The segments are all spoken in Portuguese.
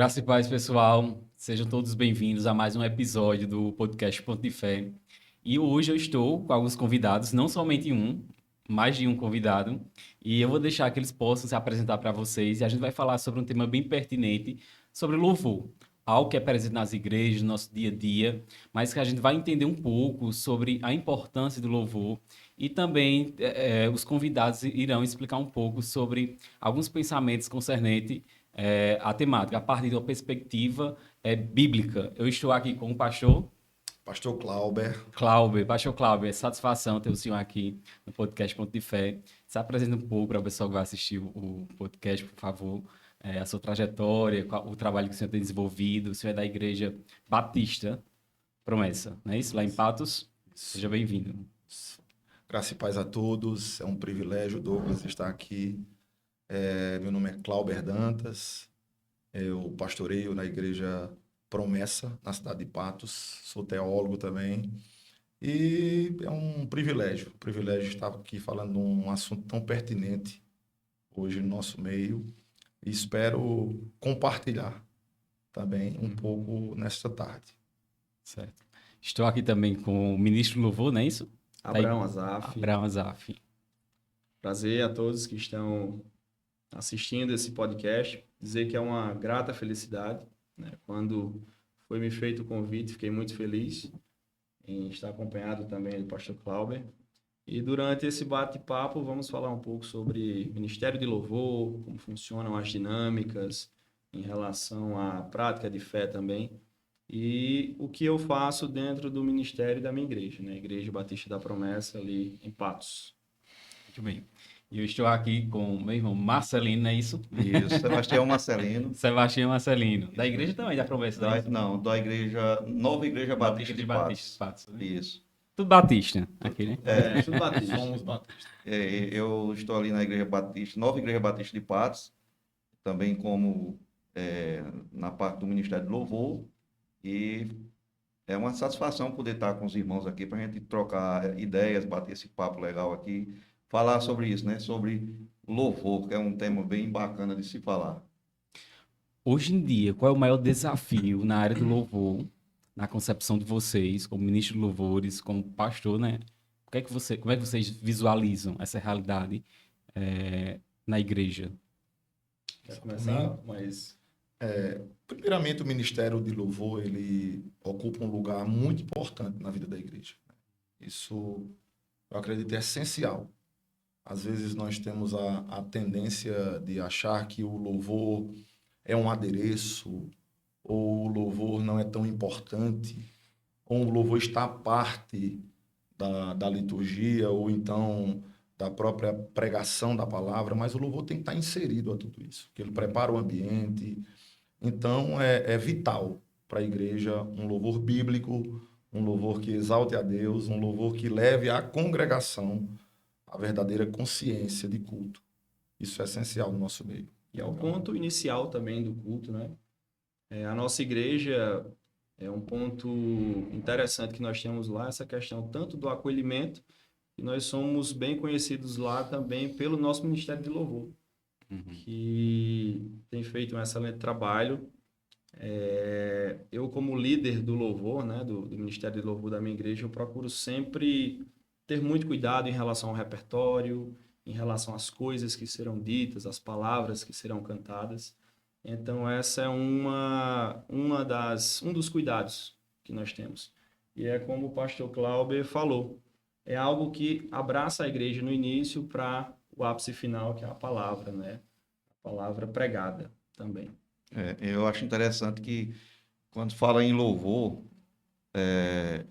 Graça e paz, pessoal. Sejam todos bem-vindos a mais um episódio do podcast Ponto de Fé. E hoje eu estou com alguns convidados, não somente um, mais de um convidado. E eu vou deixar que eles possam se apresentar para vocês. E a gente vai falar sobre um tema bem pertinente, sobre louvor. Algo que é presente nas igrejas, no nosso dia a dia, mas que a gente vai entender um pouco sobre a importância do louvor. E também os convidados irão explicar um pouco sobre alguns pensamentos concernentes a temática, a partir de uma perspectiva bíblica. Eu estou aqui com o Pastor Clauber. Pastor Cláudio, satisfação ter o senhor aqui no podcast Ponto de Fé. Se apresenta um pouco para o pessoal que vai assistir o podcast, por favor, a sua trajetória, o trabalho que o senhor tem desenvolvido. O senhor é da Igreja Batista Promessa, não é isso? Lá em Patos. Seja bem-vindo. Graça e paz a todos. É um privilégio, Douglas, estar aqui. Meu nome é Clauber Dantas. Eu pastoreio na Igreja Promessa, na cidade de Patos. Sou teólogo também. E é um privilégio estar aqui falando de um assunto tão pertinente hoje no nosso meio. E espero compartilhar também um pouco nesta tarde. Certo. Estou aqui também com o ministro do Louvor, não é isso? Abraão Azaf. Abraão Azaf. Prazer a todos que estão assistindo esse podcast. Dizer que é uma grata felicidade, né? Quando foi me feito o convite, fiquei muito feliz em estar acompanhado também do pastor Clauber. E durante esse bate-papo vamos falar um pouco sobre Ministério de Louvor, como funcionam as dinâmicas em relação à prática de fé também. E o que eu faço dentro do ministério da minha igreja, né? Igreja Batista da Promessa, ali em Patos. Muito bem. E eu estou aqui com o meu irmão Marcelino, não é isso? Isso, Sebastião Marcelino. Sebastião Marcelino. Da igreja também, da Promessa, não é isso? Não, da igreja, Nova Igreja Batista de Patos. Né? Isso. Tudo Batista, aqui, né? Tudo Batista. Somos batistas. Eu estou ali na Igreja Batista, Nova Igreja Batista de Patos, também como na parte do Ministério do Louvor. E é uma satisfação poder estar com os irmãos aqui para a gente trocar ideias, bater esse papo legal aqui, falar sobre isso, né? Sobre louvor, que é um tema bem bacana de se falar. Hoje em dia, qual é o maior desafio na área do louvor, na concepção de vocês, como ministro de louvores, como pastor, né? Como é que vocês visualizam essa realidade na igreja? Quer começar? Mas... Primeiramente, o Ministério de Louvor, ele ocupa um lugar muito importante na vida da igreja. Isso, eu acredito, é essencial. Às vezes nós temos a tendência de achar que o louvor é um adereço, ou o louvor não é tão importante, ou o louvor está à parte da liturgia, ou então da própria pregação da palavra, mas o louvor tem que estar inserido a tudo isso, porque ele prepara o ambiente. Então, é vital para a igreja um louvor bíblico, um louvor que exalte a Deus, um louvor que leve à congregação a verdadeira consciência de culto. Isso é essencial no nosso meio. E é o ponto inicial também do culto, né? A nossa igreja é um ponto interessante que nós temos lá, essa questão tanto do acolhimento, e nós somos bem conhecidos lá também pelo nosso Ministério de Louvor, que tem feito um excelente trabalho. Eu, como líder do louvor, né, do Ministério de Louvor da minha igreja, eu procuro sempre ter muito cuidado em relação ao repertório, em relação às coisas que serão ditas, às palavras que serão cantadas. Então, essa é um dos cuidados que nós temos. E é como o pastor Clauber falou, é algo que abraça a igreja no início para o ápice final, que é a palavra, né? A palavra pregada também. Eu acho interessante que, quando fala em louvor,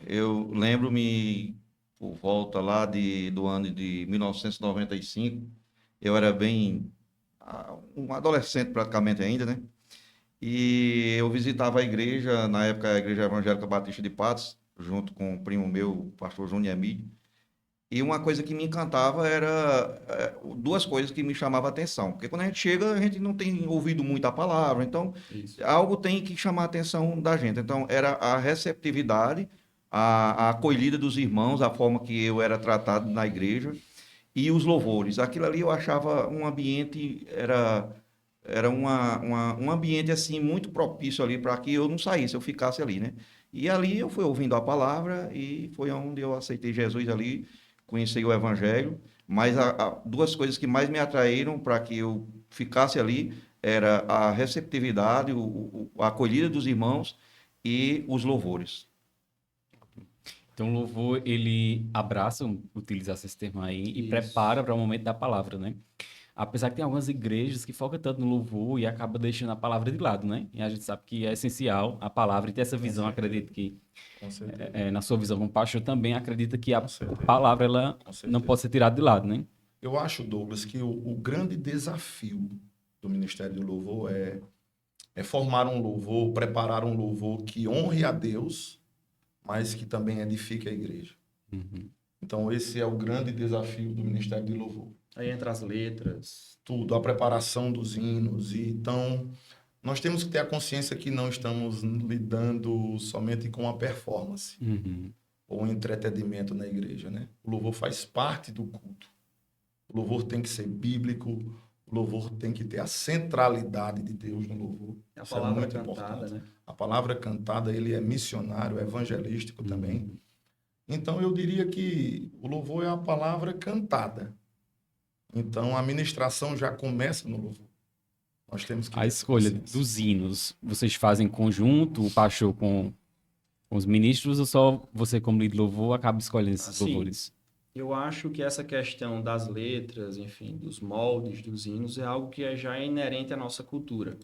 eu lembro-me, por volta lá do ano de 1995, eu era um adolescente praticamente ainda, né? E eu visitava a igreja, na época a Igreja Evangélica Batista de Patos, junto com o primo meu, o pastor Júnior Emílio. E uma coisa que me encantava era duas coisas que me chamavam a atenção. Porque quando a gente chega, a gente não tem ouvido muito a palavra, então algo tem que chamar a atenção da gente. Então era a receptividade, a acolhida dos irmãos, a forma que eu era tratado na igreja e os louvores. Aquilo ali eu achava um ambiente, era um ambiente assim muito propício ali para que eu não saísse, eu ficasse ali, né? E ali eu fui ouvindo a palavra e foi onde eu aceitei Jesus ali, conheci o Evangelho. Mas duas coisas que mais me atraíram para que eu ficasse ali era a receptividade, a acolhida dos irmãos e os louvores. Então, o louvor, ele abraça, utilizasse esse termo aí, e Isso. prepara para o momento da palavra, né? Apesar que tem algumas igrejas que focam tanto no louvor e acaba deixando a palavra de lado, né? E a gente sabe que é essencial a palavra e ter essa visão, certeza. acredito que, Com certeza. na sua visão como pastor, também acredita que a Com certeza. palavra, ela Com certeza. não pode ser tirada de lado, né? Eu acho, Douglas, que o grande desafio do Ministério do Louvor é formar um louvor, preparar um louvor que honre a Deus, mas que também edifique a igreja. Uhum. Então, esse é o grande desafio do Ministério de Louvor. Aí entra as letras. Tudo, a preparação dos hinos. E, então, nós temos que ter a consciência que não estamos lidando somente com a performance Uhum. ou entretenimento na igreja, né? O louvor faz parte do culto. O louvor tem que ser bíblico, o louvor tem que ter a centralidade de Deus no louvor. A Isso é palavra muito cantada, importante. né? A palavra cantada, ele é missionário, é evangelístico também. Então, eu diria que o louvor é a palavra cantada. Então, a ministração já começa no louvor. Nós temos que A ter escolha consciência. dos hinos, vocês fazem em conjunto, o pastor com os ministros, ou só você, como líder de louvor, acaba escolhendo esses Assim, louvores? Eu acho que essa questão das letras, enfim, dos moldes, dos hinos, é algo que já é inerente à nossa cultura,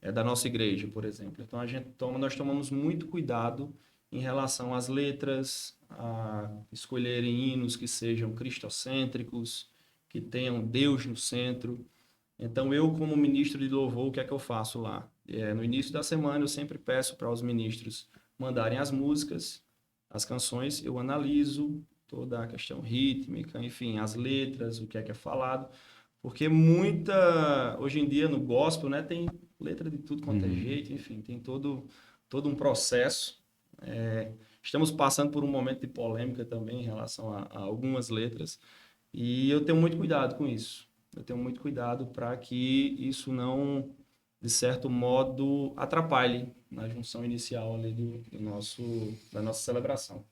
é da nossa igreja, por exemplo. Então nós tomamos muito cuidado em relação às letras, a escolherem hinos que sejam cristocêntricos, que tenham Deus no centro. Então eu, como ministro de louvor, o que é que eu faço lá? No início da semana eu sempre peço para os ministros mandarem as músicas, as canções, eu analiso toda a questão rítmica, enfim, as letras, o que é falado, porque hoje em dia no gospel, né, tem letra de tudo quanto é jeito, enfim, tem todo um processo. Estamos passando por um momento de polêmica também em relação a algumas letras, e eu tenho muito cuidado com isso. Eu tenho muito cuidado para que isso não, de certo modo, atrapalhe na junção inicial ali da nossa celebração.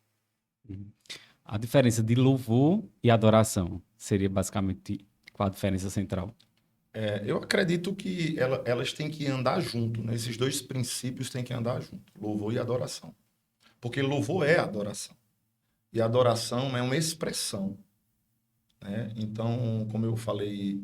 A diferença de louvor e adoração seria basicamente qual a diferença central? Eu acredito que elas têm que andar junto, né? Esses dois princípios têm que andar junto, louvor e adoração. Porque louvor é adoração. E adoração é uma expressão, né? Então, como eu falei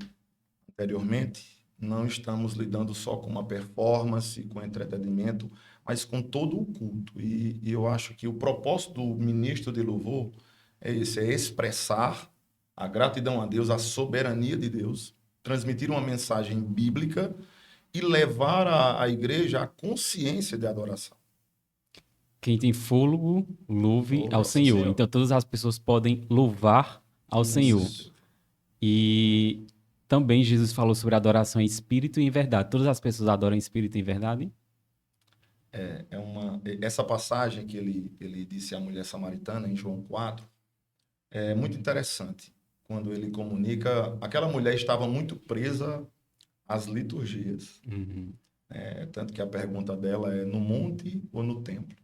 anteriormente, não estamos lidando só com uma performance, com entretenimento, mas com todo o culto. E eu acho que o propósito do ministro de louvor é esse, é expressar a gratidão a Deus, a soberania de Deus, transmitir uma mensagem bíblica e levar a igreja à consciência de adoração. Quem tem fôlego, louve Louve ao ao Senhor. Senhor. Então, todas as pessoas podem louvar ao Senhor. E também Jesus falou sobre adoração em espírito e em verdade. Todas as pessoas adoram em espírito e em verdade? Essa passagem que ele disse à mulher samaritana, em João 4, é muito interessante. Quando ele comunica, aquela mulher estava muito presa às liturgias. Tanto que a pergunta dela é no monte ou no templo.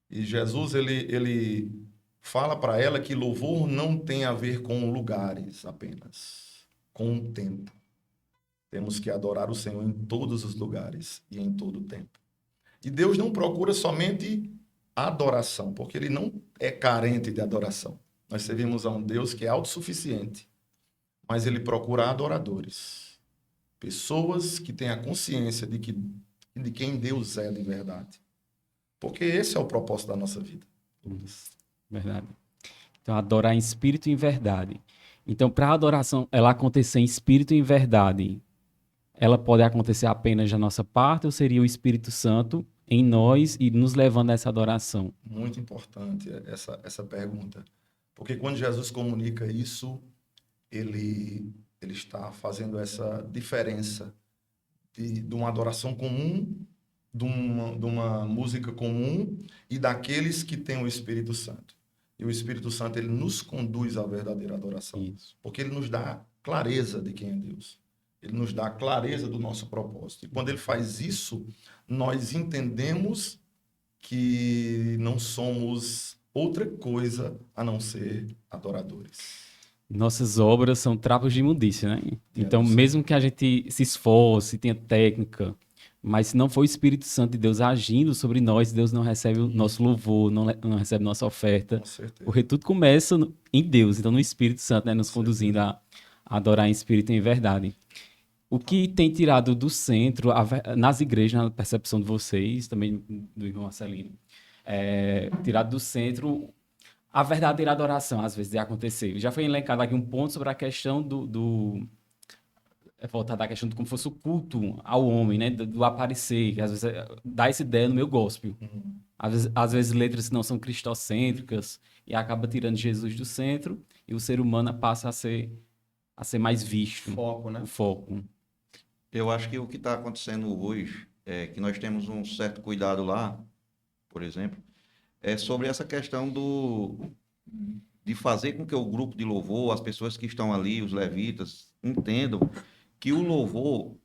E Jesus, ele fala para ela que louvor não tem a ver com lugares apenas, com o tempo. Temos que adorar o Senhor em todos os lugares e em todo o tempo. E Deus não procura somente adoração, porque ele não é carente de adoração. Nós servimos a um Deus que é autossuficiente, mas ele procura adoradores. Pessoas que têm a consciência de quem Deus é de verdade. Porque esse é o propósito da nossa vida. Verdade. Então, adorar em espírito e em verdade. Então, para a adoração ela acontecer em espírito e em verdade, ela pode acontecer apenas da nossa parte ou seria o Espírito Santo em nós e nos levando a essa adoração? Muito importante essa pergunta. Porque quando Jesus comunica isso, ele está fazendo essa diferença de uma adoração comum, de uma música comum e daqueles que têm o Espírito Santo. E o Espírito Santo, ele nos conduz à verdadeira adoração. Isso. Porque ele nos dá clareza de quem é Deus. Ele nos dá a clareza do nosso propósito. E quando ele faz isso, nós entendemos que não somos outra coisa a não ser adoradores. Nossas obras são trapos de imundícia, né? Então, Sim. mesmo que a gente se esforce, tenha técnica, mas se não for o Espírito Santo de Deus agindo sobre nós, Deus não recebe o nosso louvor, não recebe nossa oferta. Com certeza. Porque tudo começa em Deus, então no Espírito Santo, né? Nos Com conduzindo a adorar em espírito e em verdade. O que tem tirado do centro, nas igrejas, na percepção de vocês, também do irmão Marcelino, tirado do centro a verdadeira adoração, às vezes, de acontecer. Já foi elencado aqui um ponto sobre a questão voltar da questão de como fosse o culto ao homem, né? Do aparecer, que às vezes dá essa ideia no meu gospel. Uhum. Às vezes letras que não são cristocêntricas e acaba tirando Jesus do centro e o ser humano passa a ser mais visto. Foco, né? O foco. Eu acho que o que está acontecendo hoje é que nós temos um certo cuidado lá, por exemplo, é sobre essa questão de fazer com que o grupo de louvor, as pessoas que estão ali, os levitas, entendam que o louvor,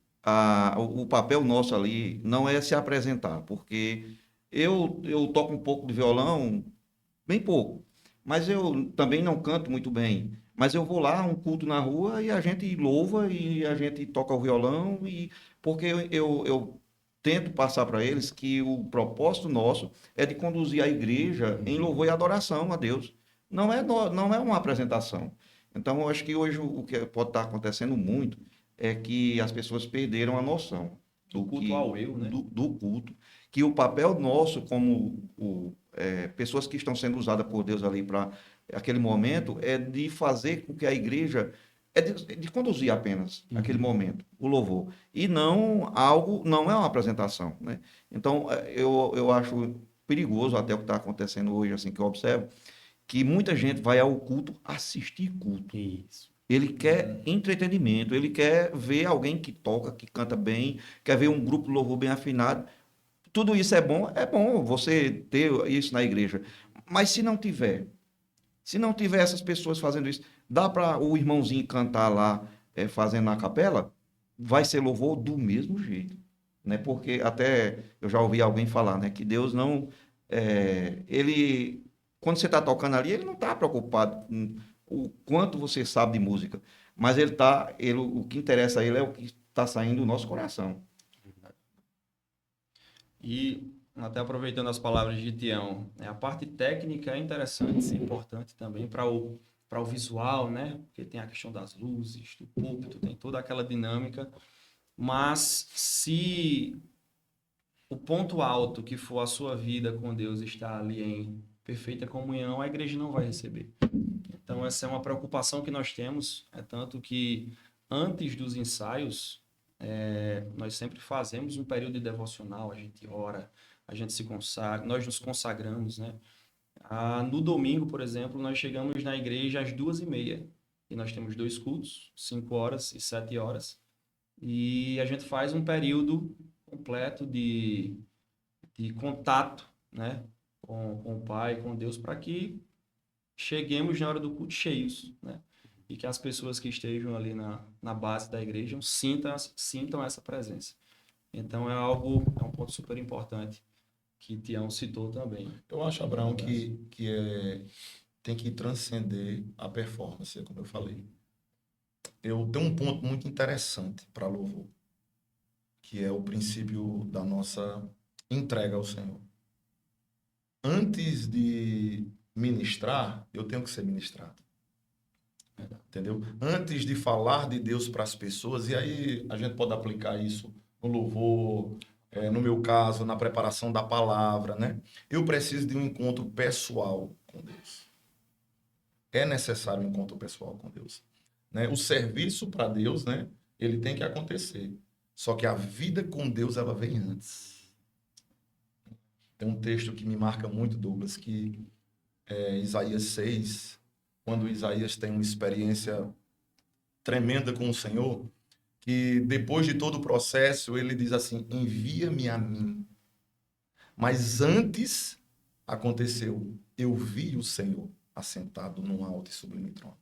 o papel nosso ali não é se apresentar, porque eu toco um pouco de violão, bem pouco, mas eu também não canto muito bem. Mas eu vou lá, um culto na rua, e a gente louva, e a gente toca o violão, porque eu tento passar para eles que o propósito nosso é de conduzir a igreja em louvor e adoração a Deus. Não é uma apresentação. Então, eu acho que hoje o que pode estar acontecendo muito é que as pessoas perderam a noção Do culto ao eu, né? do culto, que o papel nosso como pessoas que estão sendo usadas por Deus ali para aquele momento é de fazer com que a igreja de conduzir apenas aquele momento, o louvor, e não é uma apresentação, né? Então eu acho perigoso até o que está acontecendo hoje, assim que eu observo, que muita gente vai ao culto assistir culto. Isso. Ele quer entretenimento, ele quer ver alguém que toca, que canta bem, quer ver um grupo de louvor bem afinado. Tudo isso é bom você ter isso na igreja. Mas se não tiver essas pessoas fazendo isso, dá para o irmãozinho cantar lá, fazendo na capela, vai ser louvor do mesmo jeito, né? Porque até eu já ouvi alguém falar, né, que Deus não, ele, quando você está tocando ali, ele não está preocupado com o quanto você sabe de música, mas o que interessa a ele é o que está saindo do nosso coração. E até aproveitando as palavras de Tião, a parte técnica é interessante, importante também para o visual, né? Porque tem a questão das luzes, do púlpito, tem toda aquela dinâmica. Mas se o ponto alto que for a sua vida com Deus está ali em perfeita comunhão, a igreja não vai receber. Então essa é uma preocupação que nós temos, tanto que antes dos ensaios, nós sempre fazemos um período de devocional, a gente ora, a gente se consagra, nós nos consagramos, né? No domingo, por exemplo, nós chegamos na igreja às 2h30 e nós temos 2 cultos, 5 horas e 7 horas, e a gente faz um período completo de contato, né? com o Pai, com Deus, para que cheguemos na hora do culto cheios, né? E que as pessoas que estejam ali na base da igreja sintam essa presença. Então é um ponto super importante que Tião citou também. Eu acho, Abraão, que tem que transcender a performance, como eu falei. Eu tenho um ponto muito interessante para louvor, que é o princípio da nossa entrega ao Senhor. Antes de ministrar, eu tenho que ser ministrado. Entendeu? Antes de falar de Deus para as pessoas, e aí a gente pode aplicar isso no louvor, no meu caso, na preparação da palavra, né? Eu preciso de um encontro pessoal com Deus. É necessário um encontro pessoal com Deus, né? O serviço para Deus, né? Ele tem que acontecer. Só que a vida com Deus, ela vem antes. Tem um texto que me marca muito, Douglas, que é Isaías 6, quando Isaías tem uma experiência tremenda com o Senhor, que depois de todo o processo, ele diz assim, envia-me a mim. Mas antes aconteceu, eu vi o Senhor assentado num alto e sublime trono.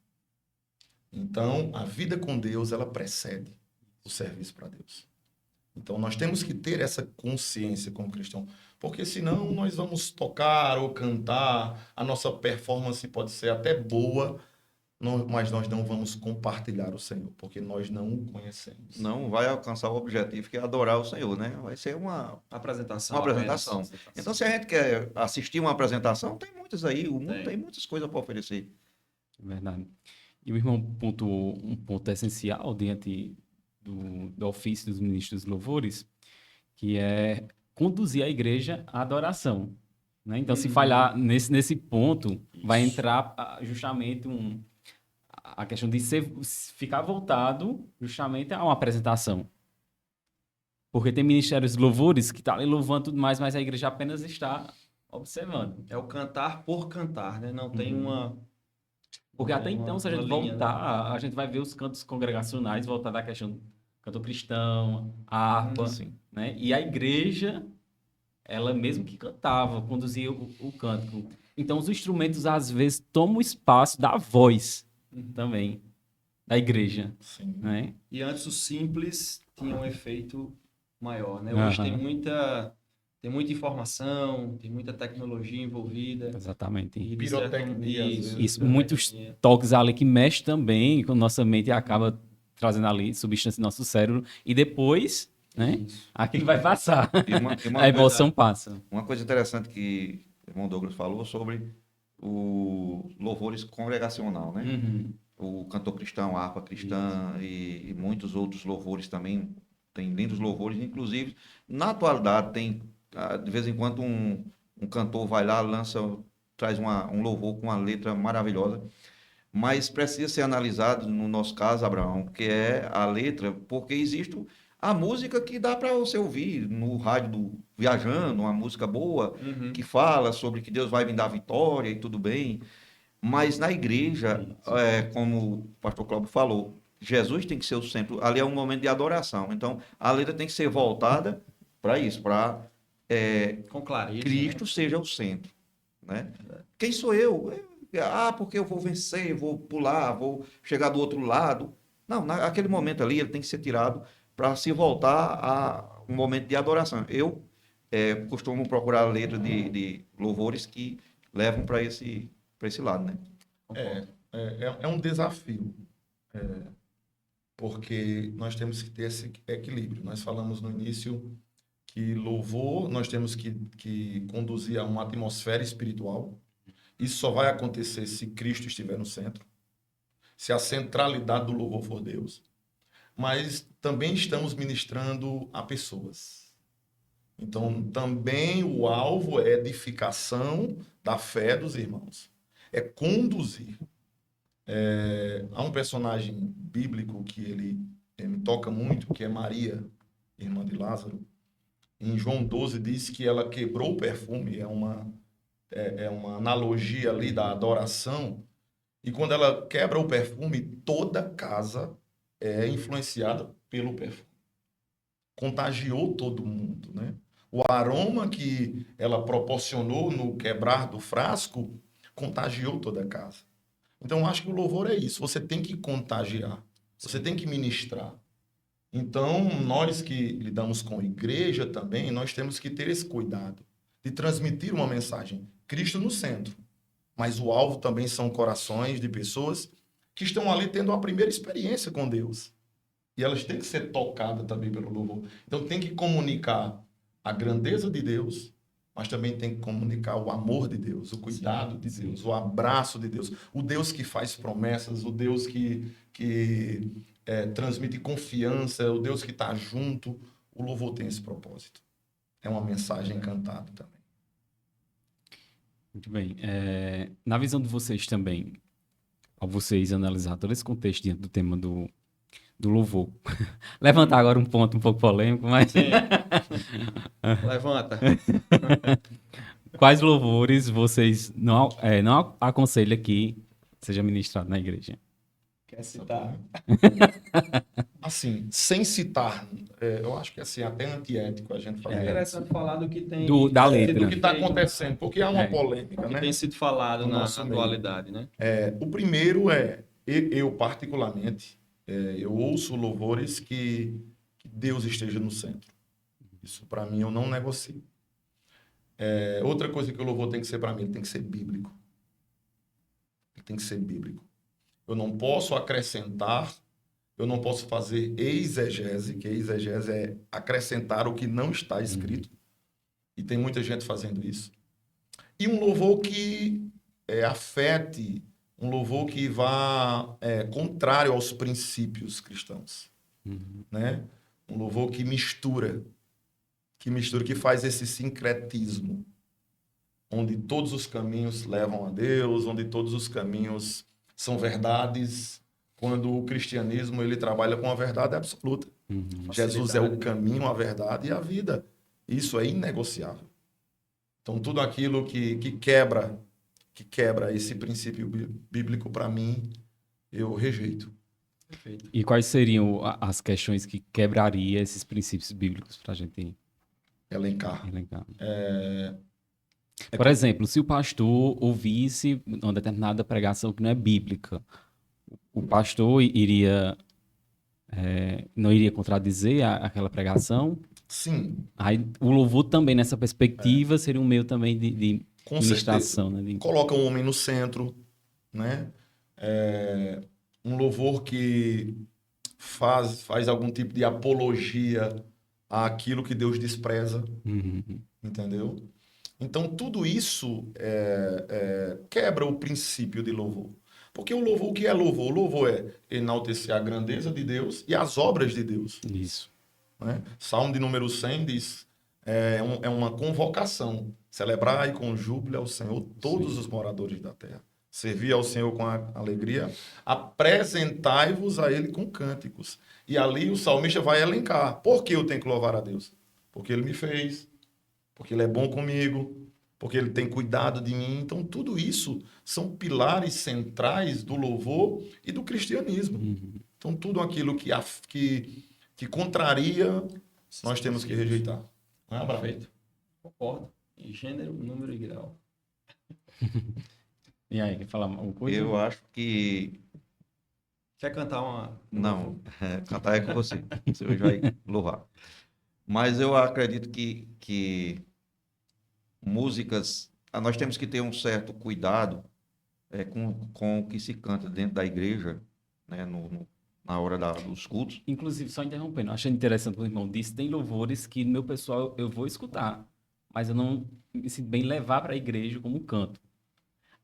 Então, a vida com Deus, ela precede. o serviço para Deus. Então, nós temos que ter essa consciência como cristão, porque senão nós vamos tocar ou cantar, a nossa performance pode ser até boa, mas nós não vamos compartilhar o Senhor, porque nós não o conhecemos. Não vai alcançar o objetivo que é adorar o Senhor, né? Vai ser uma Apresentação. apresentação. Então, se a gente quer assistir uma apresentação, tem muitas aí, o mundo tem muitas coisas para oferecer. Verdade. E o irmão pontuou um ponto essencial diante do ofício dos ministros de louvores, que é conduzir a igreja à adoração. Né? Então, se falhar nesse ponto, vai entrar justamente a questão de ficar voltado justamente a uma apresentação. Porque tem ministérios de louvores que estão ali louvando tudo mais, mas a igreja apenas está observando. É o cantar por cantar, né? Não tem uma... Porque até então, se a gente linha, voltar, a gente vai ver os cantos congregacionais voltar da questão do cantor cristão, a harpa, né? E a igreja, ela mesmo que cantava, conduzia o canto. Então, os instrumentos, às vezes, tomam o espaço da voz também, da igreja. Sim. Né? E antes o simples tinha um efeito maior, né? Hoje tem muita informação, tem muita tecnologia envolvida. Exatamente. E pirotecnia, às vezes. Isso, muitos toques ali que mexem também com nossa mente e acaba trazendo ali substância no nosso cérebro. E depois, né? Aquilo vai passar. A emoção passa. Uma coisa interessante que o irmão Douglas falou sobre o louvores congregacional, né? O cantor cristão, a harpa cristã e muitos outros louvores também. Tem lindos louvores, inclusive, na atualidade tem, de vez em quando, um cantor vai lá, traz um louvor com uma letra maravilhosa, mas precisa ser analisado, no nosso caso, Abraão, que é a letra, porque existe a música que dá para você ouvir no rádio viajando, uma música boa, que fala sobre que Deus vai me dar vitória e tudo bem, mas na igreja, como o pastor Cláudio falou, Jesus tem que ser o centro, ali é um momento de adoração, então a letra tem que ser voltada para isso, para com clareza, Cristo seja o centro, né? Quem sou eu? Porque eu vou vencer, vou pular, vou chegar do outro lado. Não, naquele momento ali ele tem que ser tirado para se voltar a um momento de adoração. Eu costumo procurar letras de louvores que levam para esse lado, né? É um desafio, porque nós temos que ter esse equilíbrio. Nós falamos no início que louvor, nós temos que conduzir a uma atmosfera espiritual. Isso só vai acontecer se Cristo estiver no centro, se a centralidade do louvor for Deus. Mas também estamos ministrando a pessoas. Então, também o alvo é edificação da fé dos irmãos. É conduzir. Há um personagem bíblico que ele me toca muito, que é Maria, irmã de Lázaro. Em João 12 diz que ela quebrou o perfume, é uma analogia ali da adoração. E quando ela quebra o perfume, toda casa é influenciada pelo perfume. Contagiou todo mundo, né? O aroma que ela proporcionou no quebrar do frasco contagiou toda a casa. Então, acho que o louvor é isso. Você tem que contagiar. Você tem que ministrar. Então, nós que lidamos com igreja também, nós temos que ter esse cuidado de transmitir uma mensagem. Cristo no centro. Mas o alvo também são corações de pessoas que estão ali tendo a primeira experiência com Deus. E elas têm que ser tocadas também pelo louvor. Então, tem que comunicar a grandeza de Deus, mas também tem que comunicar o amor de Deus, o cuidado de Deus, o abraço de Deus, o Deus que faz promessas, o Deus que transmite confiança, o Deus que está junto. O louvor tem esse propósito. É uma mensagem cantada também. Muito bem. Na visão de vocês também, ao vocês analisar todo esse contexto dentro do tema do louvor, levantar agora um ponto um pouco polêmico, mas... Levanta. Quais louvores vocês não aconselham que seja ministrado na igreja? Quer citar? Assim, sem citar, eu acho que assim, até antiético a gente fazer. É interessante falar do que tem... Da letra. Do que está acontecendo, porque há uma polêmica, que né? tem sido falado No na nosso meio. atualidade, né? O primeiro eu particularmente, eu ouço louvores que Deus esteja no centro. Isso, para mim, eu não negocio. Outra coisa que o louvor tem que ser para mim, ele tem que ser bíblico. Ele tem que ser bíblico. Eu não posso acrescentar, eu não posso fazer exegese, que exegese é acrescentar o que não está escrito. E tem muita gente fazendo isso. E um louvor que afete, um louvor que vá contrário aos princípios cristãos. Né? Um louvor que mistura, que faz esse sincretismo, onde todos os caminhos levam a Deus, onde todos os caminhos são verdades, quando o cristianismo ele trabalha com a verdade absoluta. Jesus é o caminho, a verdade e a vida. Isso é inegociável. Então, tudo aquilo que quebra esse princípio bíblico, para mim, eu rejeito. Perfeito. E quais seriam as questões que quebraria esses princípios bíblicos para a gente Elencar. Por exemplo, se o pastor ouvisse uma determinada pregação que não é bíblica, o pastor não iria contradizer aquela pregação? Sim. Aí o louvor também, nessa perspectiva, seria um meio também de Com ministração, certeza. né? Coloca o homem no centro, né? Um louvor que faz algum tipo de apologia àquilo que Deus despreza, entendeu? Então, tudo isso quebra o princípio de louvor. Porque o que é louvor? O louvor é enaltecer a grandeza de Deus e as obras de Deus. Isso. Né? Salmo de número 100 diz, é uma convocação. Celebrai com júbilo ao Senhor todos os moradores da terra. Servi ao Senhor com alegria, apresentai-vos a Ele com cânticos. E ali o salmista vai elencar. Por que eu tenho que louvar a Deus? Porque Ele me fez, porque Ele é bom comigo, porque Ele tem cuidado de mim. Então, tudo isso são pilares centrais do louvor e do cristianismo. Então, tudo aquilo que contraria, nós temos que rejeitar. Não é, Abraão? Perfeito. Concordo. Em gênero, número e grau. E aí, quer falar alguma coisa? Eu acho que... Quer cantar uma... Não, cantar é com você. Você hoje vai louvar. Mas eu acredito que músicas... Nós temos que ter um certo cuidado com o que se canta dentro da igreja, né, na hora dos cultos. Inclusive, só interrompendo, achei interessante o que o irmão disse, tem louvores que no meu pessoal eu vou escutar, mas eu não me sinto bem levar para a igreja como canto.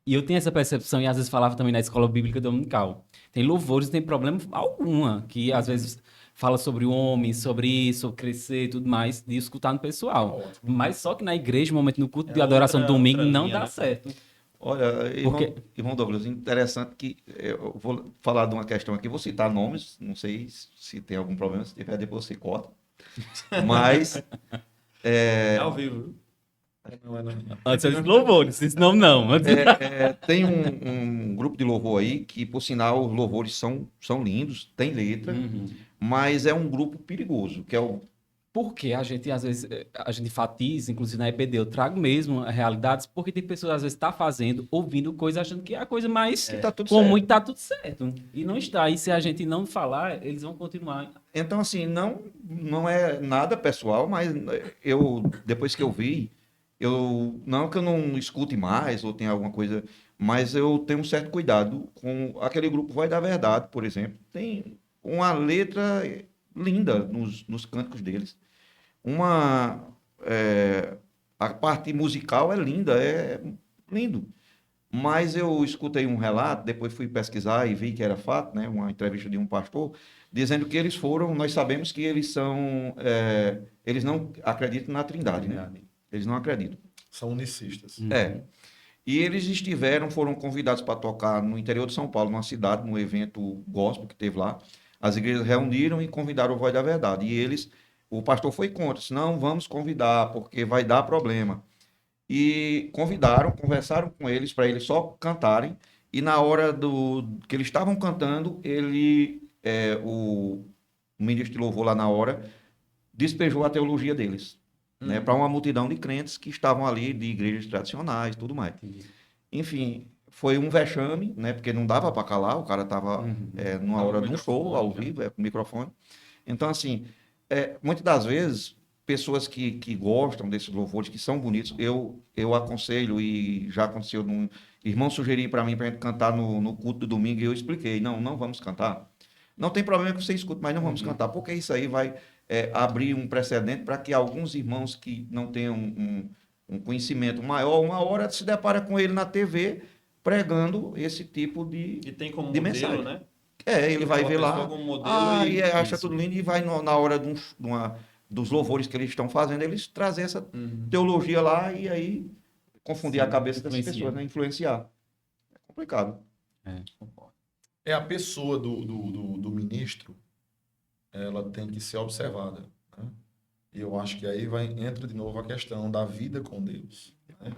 E eu tenho essa percepção, e às vezes falava também na escola bíblica dominical. Tem louvores, não tem problema alguma, que às vezes fala sobre o homem, sobre isso, sobre crescer e tudo mais, de escutar no pessoal. Ótimo. Mas só que na igreja, no momento no culto de É adoração outra domingo, linha, não dá né? certo. Olha, Porque- irmão Douglas, interessante que eu vou falar de uma questão aqui, vou citar nomes, não sei se tem algum problema, se tiver depois você corta, mas É ao vivo, viu? Antes eu disse louvores, disse não. tem um grupo de louvor aí que, por sinal, os louvores são lindos, tem letra, mas é um grupo perigoso, que é o... Porque a gente, às vezes, a gente enfatiza, inclusive na EBD, eu trago mesmo realidades, porque tem pessoas, às vezes, tá fazendo, ouvindo coisa, achando que é a coisa mais Que tá tudo comum certo. e tá tudo certo. E não está. E se a gente não falar, eles vão continuar. Então, assim, não é nada pessoal, mas depois que eu vi, não que eu não escute mais ou tenha alguma coisa, mas eu tenho um certo cuidado com aquele grupo Voz da Verdade, por exemplo. Tem uma letra linda nos cânticos deles. A parte musical é linda, é lindo. Mas eu escutei um relato, depois fui pesquisar e vi que era fato, né, uma entrevista de um pastor, dizendo que nós sabemos que eles não acreditam na Trindade, né? Eles não acreditam. São unicistas. E eles foram convidados para tocar no interior de São Paulo, numa cidade, num evento gospel que teve lá. As igrejas reuniram e convidaram o Voz da Verdade. E o pastor foi contra, disse, não, vamos convidar, porque vai dar problema. E conversaram com eles para eles só cantarem. E na hora que eles estavam cantando, o ministro de louvor lá na hora despejou a teologia deles, né, para uma multidão de crentes que estavam ali, de igrejas tradicionais e tudo mais. Enfim, foi um vexame, né? Porque não dava para calar, o cara estava numa hora de um show, ao vivo, com microfone. Então, assim, muitas das vezes, pessoas que gostam desses louvores, que são bonitos, eu aconselho, e já aconteceu, irmão sugeriu para mim, para a gente cantar no culto do domingo, e eu expliquei, não vamos cantar. Não tem problema que você escute, mas não vamos cantar, porque isso aí vai abrir um precedente para que alguns irmãos que não tenham um conhecimento maior, uma hora se depara com ele na TV, pregando esse tipo de E tem como de modelo, mensagem. né? Ele vai Uma ver pessoa lá, como modelo e acha tudo lindo, e vai na hora dos louvores que eles estão fazendo, eles trazem essa teologia lá, e aí confundir a cabeça dessas pessoas, né? Influenciar. É complicado. A pessoa do ministro, ela tem que ser observada, né? E eu acho que aí entra de novo a questão da vida com Deus, né?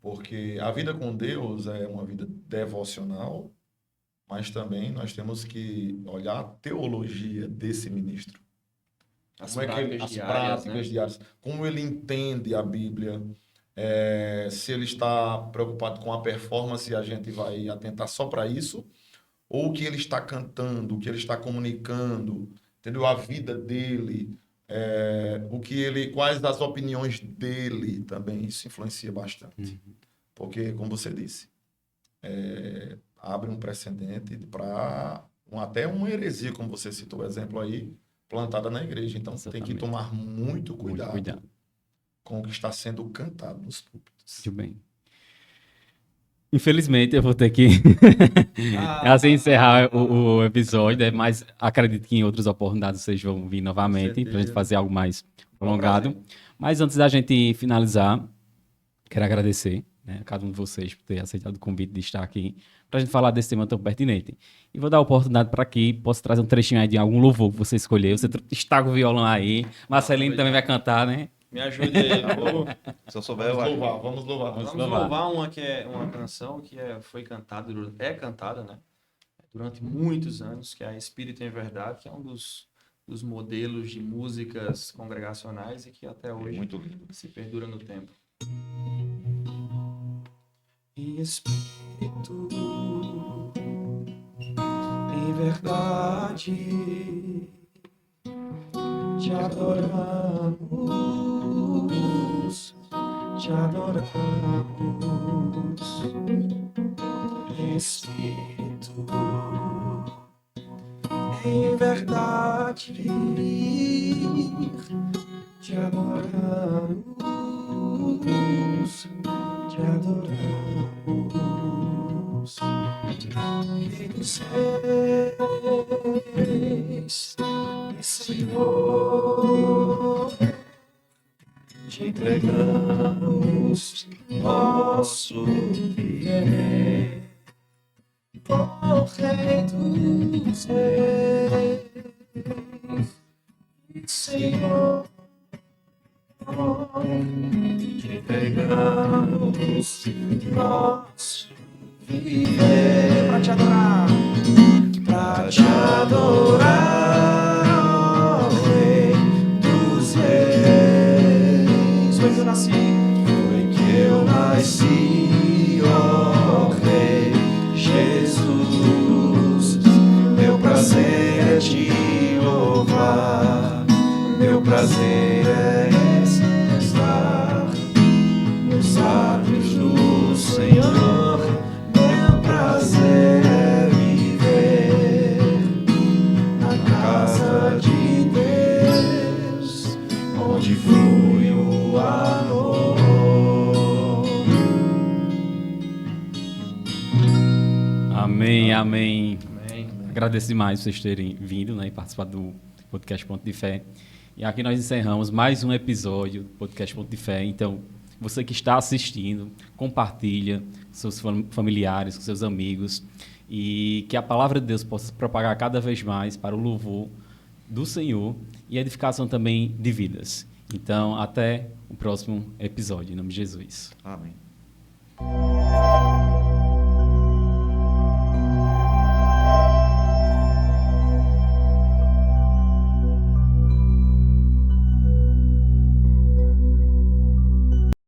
Porque a vida com Deus é uma vida devocional, mas também nós temos que olhar a teologia desse ministro. As Como práticas as diárias, práticas né? diárias, como ele entende a Bíblia, se ele está preocupado com a performance, a gente vai atentar só para isso, ou o que ele está cantando, o que ele está comunicando, entendeu? A vida dele, quais as opiniões dele também, isso influencia bastante. Porque, como você disse, abre um precedente para até uma heresia, como você citou o exemplo aí, plantada na igreja. Então, tem que tomar muito cuidado com o que está sendo cantado nos púlpitos. Muito bem. Infelizmente, eu vou ter que assim encerrar o episódio, né? Mas acredito que em outras oportunidades vocês vão vir novamente para a gente fazer algo mais prolongado. Mas antes da gente finalizar, quero agradecer, né, a cada um de vocês por ter aceitado o convite de estar aqui para a gente falar desse tema tão pertinente. E vou dar a oportunidade para que possa trazer um trechinho aí de algum louvor que você escolheu. Você está com o violão aí. Marcelinho também vai cantar, né? Me ajude aí. Se eu souber, eu acho. Vamos louvar. Vamos louvar uma que é uma canção que foi cantada, cantada, né? Durante muitos anos, que é a Espírito em Verdade, que é um dos modelos de músicas congregacionais e que até hoje Muito lindo. se perdura no tempo. E Espírito em verdade te adoramos, Espírito em verdade te adoramos, e dizeis, Senhor, te entregamos nosso viver, ó Rei dos Reis, Senhor, te entregamos nosso viver para te adorar, ó Rei dos Reis. Foi que eu nasci, ó Rei Jesus. Meu prazer é te louvar, meu prazer é estar nos átrios do Senhor. Meu prazer é viver na casa de Deus, onde flui o amor. Amém, amém. Agradeço demais vocês terem vindo, né, e participado do podcast Ponto de Fé. E aqui nós encerramos mais um episódio do podcast Ponto de Fé. Então, você que está assistindo, compartilha com seus familiares, com seus amigos, e que a palavra de Deus possa se propagar cada vez mais para o louvor do Senhor e a edificação também de vidas. Então, até o próximo episódio, em nome de Jesus. Amém.